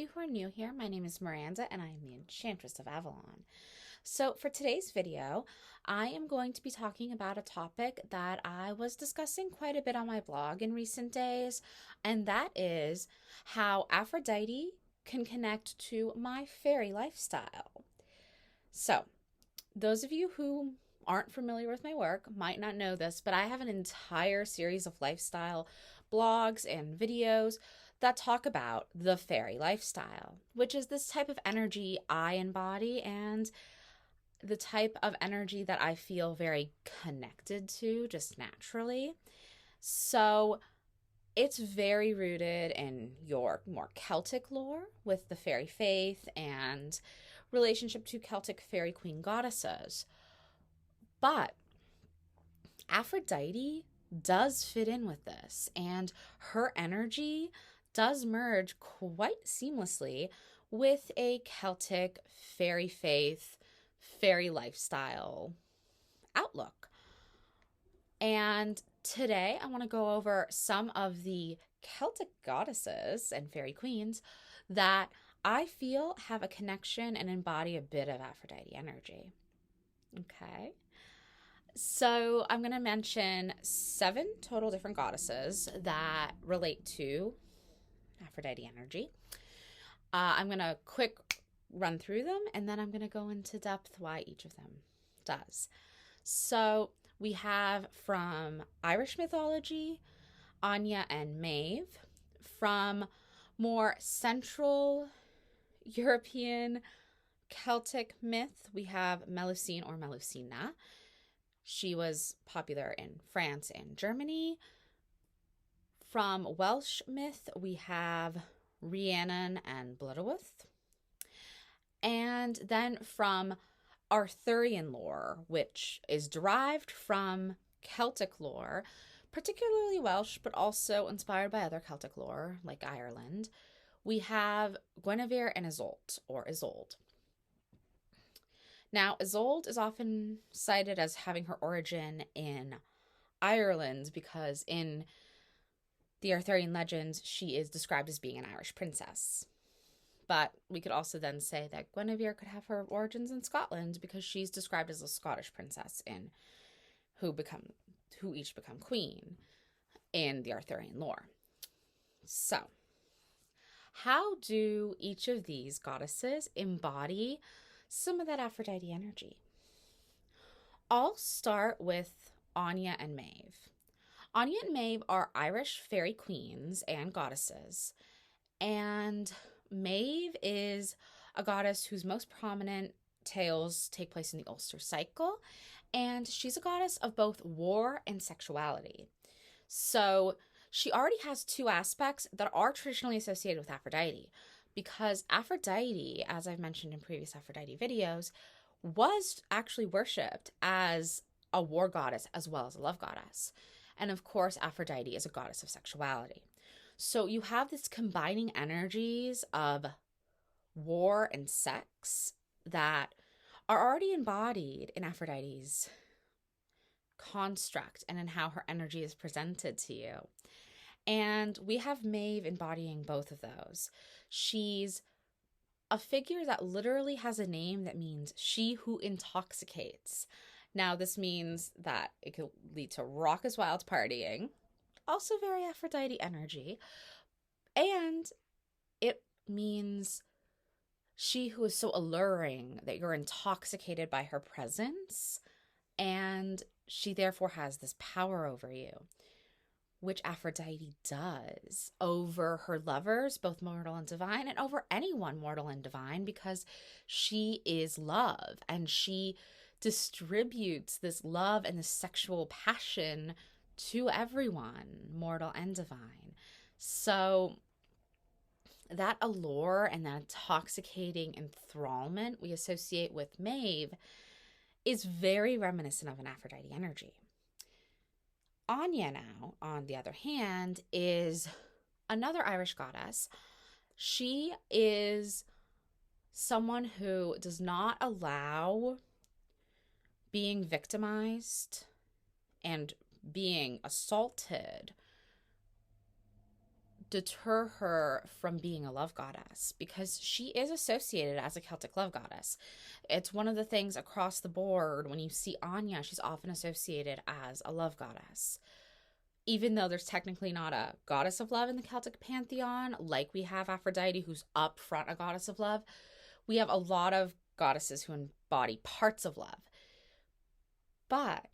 You who are new here, my name is Miranda and I am the Enchantress of Avalon. So for today's video, I am going to be talking about a topic that I was discussing quite a bit on my blog in recent days, and that is how Aphrodite can connect to my fairy lifestyle. So those of you who aren't familiar with my work might not know this, but I have an entire series of lifestyle blogs and videos that talk about the fairy lifestyle, which is this type of energy I embody and the type of energy that I feel very connected to just naturally. So it's very rooted in your more Celtic lore with the fairy faith and relationship to Celtic fairy queen goddesses. But Aphrodite does fit in with this, and her energy does merge quite seamlessly with a Celtic fairy faith, fairy lifestyle outlook. And today I want to go over some of the Celtic goddesses and fairy queens that I feel have a connection and embody a bit of Aphrodite energy. Okay. So I'm going to mention 7 total different goddesses that relate to Aphrodite energy. I'm going to quick run through them, and then I'm going to go into depth why each of them does. So we have from Irish mythology, Anya and Maeve. From more Central European Celtic myth, we have Melusine or Melusina. She was popular in France and Germany. From Welsh myth, we have Rhiannon and Blodeuwedd. And then from Arthurian lore, which is derived from Celtic lore, particularly Welsh, but also inspired by other Celtic lore, like Ireland, we have Guinevere and Isolde, or Isolde. Now, Isolde is often cited as having her origin in Ireland because in the Arthurian legends, she is described as being an Irish princess. But we could also then say that Guinevere could have her origins in Scotland because she's described as a Scottish princess in who each become queen in the Arthurian lore. So, how do each of these goddesses embody some of that Aphrodite energy? I'll start with Anya and Maeve. Anya and Maeve are Irish fairy queens and goddesses, and Maeve is a goddess whose most prominent tales take place in the Ulster cycle, and she's a goddess of both war and sexuality. So she already has 2 aspects that are traditionally associated with Aphrodite, because Aphrodite, as I've mentioned in previous Aphrodite videos, was actually worshipped as a war goddess as well as a love goddess. And of course, Aphrodite is a goddess of sexuality. So you have this combining energies of war and sex that are already embodied in Aphrodite's construct and in how her energy is presented to you. And we have Maeve embodying both of those. She's a figure that literally has a name that means she who intoxicates. Now, this means that it could lead to raucous wild partying, also very Aphrodite energy, and it means she who is so alluring that you're intoxicated by her presence, and she therefore has this power over you, which Aphrodite does over her lovers, both mortal and divine, and over anyone mortal and divine, because she is love, and she distributes this love and this sexual passion to everyone, mortal and divine. So that allure and that intoxicating enthrallment we associate with Maeve is very reminiscent of an Aphrodite energy. Anya now, on the other hand, is another Irish goddess. She is someone who does not allow being victimized and being assaulted deter her from being a love goddess, because she is associated as a Celtic love goddess. It's one of the things across the board. When you see Anya, she's often associated as a love goddess. Even though there's technically not a goddess of love in the Celtic pantheon, like we have Aphrodite, who's up front a goddess of love, we have a lot of goddesses who embody parts of love. But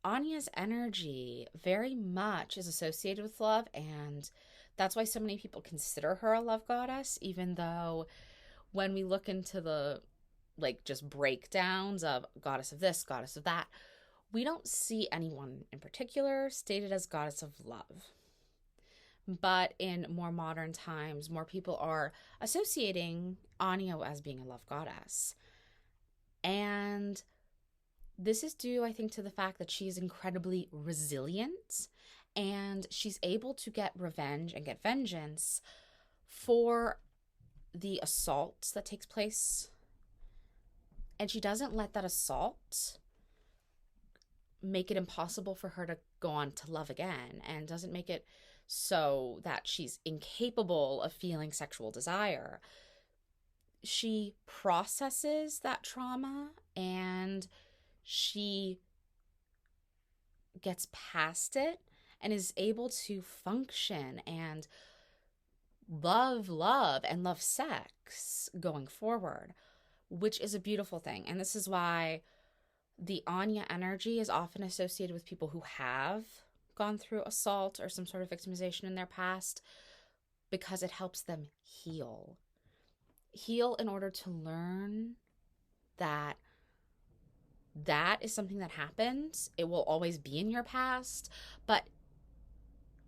Anya's energy very much is associated with love, and that's why so many people consider her a love goddess, even though when we look into the just breakdowns of goddess of this, goddess of that, we don't see anyone in particular stated as goddess of love. But in more modern times, more people are associating Anya as being a love goddess. And this is due, I think, to the fact that she's incredibly resilient, and she's able to get revenge and get vengeance for the assault that takes place. And she doesn't let that assault make it impossible for her to go on to love again, and doesn't make it so that she's incapable of feeling sexual desire. She processes that trauma, and she gets past it and is able to function and love and love sex going forward, which is a beautiful thing. And this is why the Anya energy is often associated with people who have gone through assault or some sort of victimization in their past, because it helps them heal in order to learn that that is something that happened. It will always be in your past, but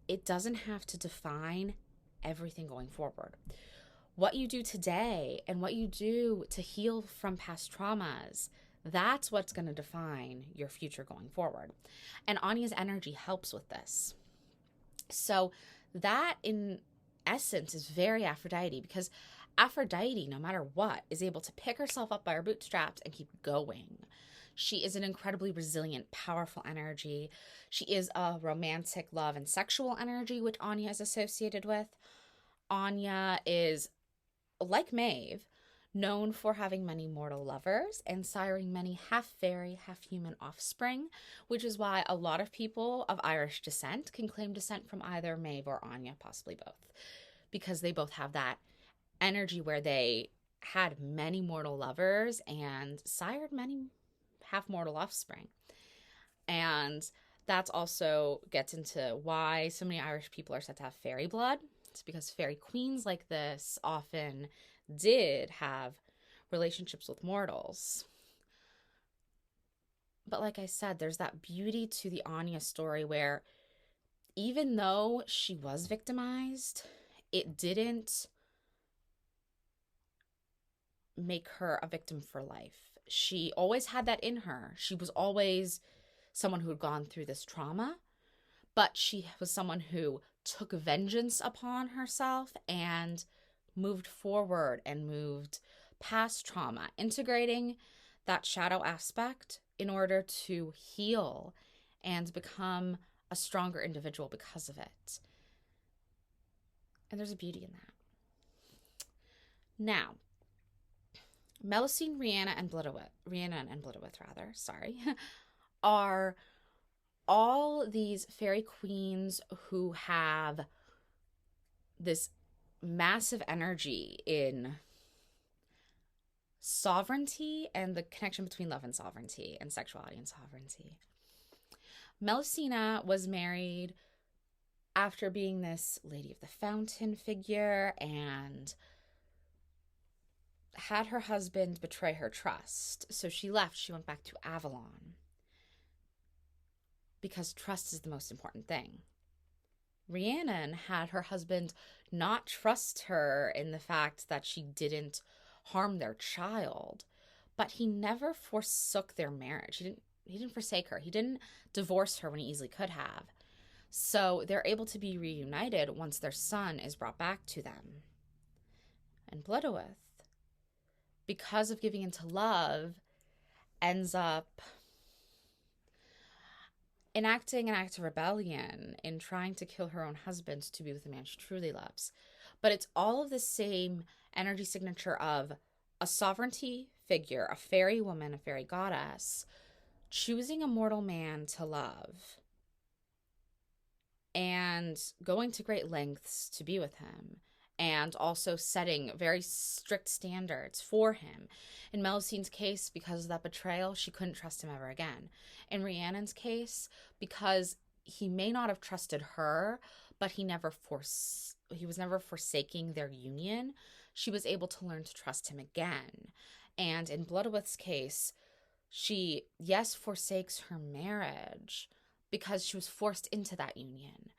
it doesn't have to define everything going forward. What you do today and what you do to heal from past traumas, that's what's going to define your future going forward. And Anya's energy helps with this. So that, in essence, is very Aphrodite, because Aphrodite, no matter what, is able to pick herself up by her bootstraps and keep going. She is an incredibly resilient, powerful energy. She is a romantic love and sexual energy, which Anya is associated with. Anya is, like Maeve, known for having many mortal lovers and siring many half-fairy, half-human offspring, which is why a lot of people of Irish descent can claim descent from either Maeve or Anya, possibly both, because they both have that energy where they had many mortal lovers and sired many half-mortal offspring. And that's also gets into why so many Irish people are said to have fairy blood. It's because fairy queens like this often did have relationships with mortals. But like I said, there's that beauty to the Anya story where even though she was victimized, it didn't make her a victim for life. She always had that in her. She was always someone who had gone through this trauma, but she was someone who took vengeance upon herself and moved forward and moved past trauma, integrating that shadow aspect in order to heal and become a stronger individual because of it. And there's a beauty in that. Now, Melusine, Rhiannon, and Blitowith, are all these fairy queens who have this massive energy in sovereignty and the connection between love and sovereignty and sexuality and sovereignty. Melusina was married after being this Lady of the Fountain figure and had her husband betray her trust. So she left. She went back to Avalon because trust is the most important thing. Rhiannon had her husband not trust her in the fact that she didn't harm their child, but he never forsook their marriage. He didn't forsake her. He didn't divorce her when he easily could have. So they're able to be reunited once their son is brought back to them. And Blitowith, because of giving into love, ends up enacting an act of rebellion in trying to kill her own husband to be with the man she truly loves. But it's all of the same energy signature of a sovereignty figure, a fairy woman, a fairy goddess, choosing a mortal man to love and going to great lengths to be with him, and also setting very strict standards for him. In Melusine's case, because of that betrayal, she couldn't trust him ever again. In Rhiannon's case, because he may not have trusted her, but he was never forsaking their union, she was able to learn to trust him again. And in Bloodowith's case, she, yes, forsakes her marriage because she was forced into that union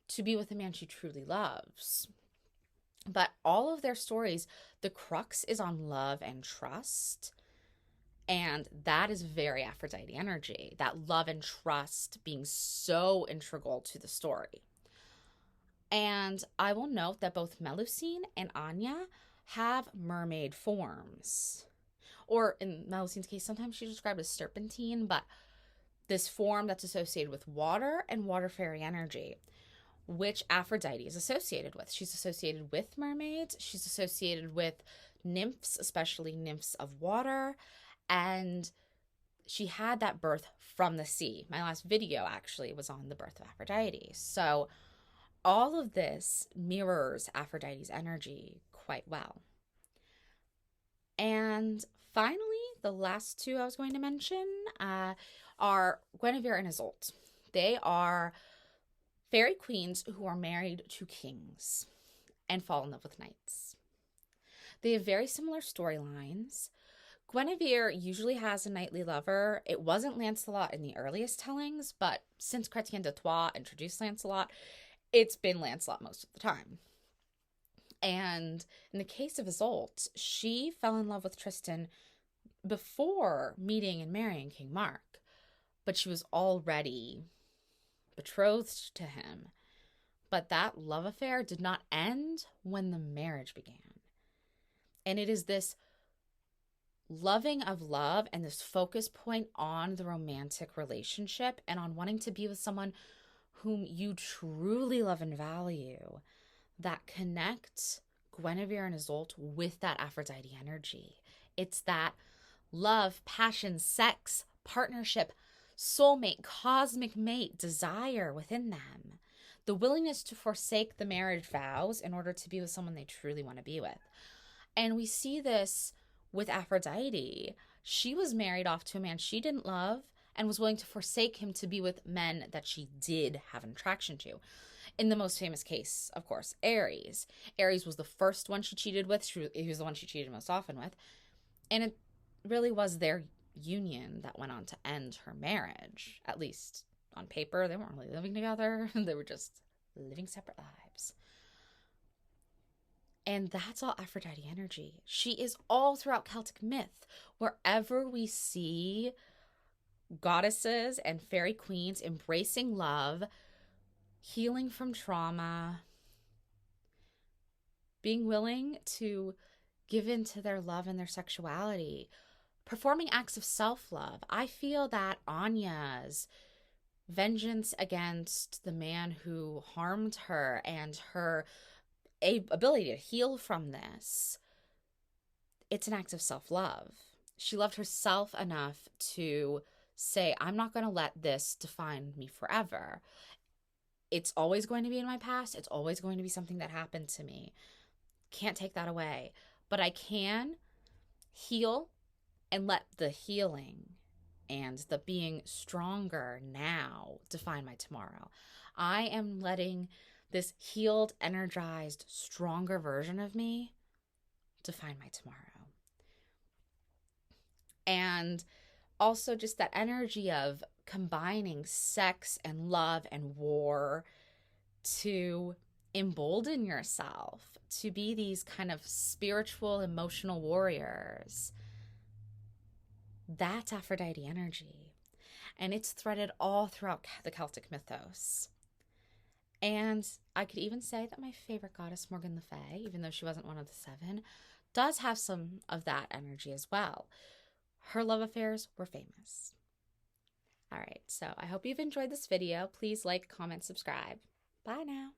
to be with a man she truly loves. But all of their stories, the crux is on love and trust. And that is very Aphrodite energy, that love and trust being so integral to the story. And I will note that both Melusine and Anya have mermaid forms. Or in Melusine's case, sometimes she's described as serpentine, but this form that's associated with water and water fairy energy, which Aphrodite is associated with. She's associated with mermaids. She's associated with nymphs, especially nymphs of water. And she had that birth from the sea. My last video actually was on the birth of Aphrodite. So all of this mirrors Aphrodite's energy quite well. And finally, the last two I was going to mention are Guinevere and Isolde. They are fairy queens who are married to kings and fall in love with knights. They have very similar storylines. Guinevere usually has a knightly lover. It wasn't Lancelot in the earliest tellings, but since Chrétien de Troyes introduced Lancelot, it's been Lancelot most of the time. And in the case of Isolde, she fell in love with Tristan before meeting and marrying King Mark, but she was already betrothed to him. But that love affair did not end when the marriage began. And it is this loving of love and this focus point on the romantic relationship and on wanting to be with someone whom you truly love and value that connect Guinevere and Isolde with that Aphrodite energy. It's that love, passion, sex, partnership, soulmate, cosmic mate, desire within them. The willingness to forsake the marriage vows in order to be with someone they truly want to be with. And we see this with Aphrodite. She was married off to a man she didn't love and was willing to forsake him to be with men that she did have an attraction to. In the most famous case, of course, Ares. Ares was the first one she cheated with. He was the one she cheated most often with. And it really was their union that went on to end her marriage. At least on paper, they weren't really living together. They were just living separate lives. And that's all Aphrodite energy. She is all throughout Celtic myth. Wherever we see goddesses and fairy queens embracing love, healing from trauma, being willing to give in to their love and their sexuality, performing acts of self-love. I feel that Anya's vengeance against the man who harmed her and her ability to heal from this, it's an act of self-love. She loved herself enough to say, I'm not going to let this define me forever. It's always going to be in my past. It's always going to be something that happened to me. Can't take that away. But I can heal and let the healing and the being stronger now define my tomorrow. I am letting this healed, energized, stronger version of me define my tomorrow. And also just that energy of combining sex and love and war to embolden yourself to be these kind of spiritual, emotional warriors. That's Aphrodite energy. And it's threaded all throughout the Celtic mythos. And I could even say that my favorite goddess, Morgan le Fay, even though she wasn't one of the seven, does have some of that energy as well. Her love affairs were famous. All right, so I hope you've enjoyed this video. Please like, comment, subscribe. Bye now.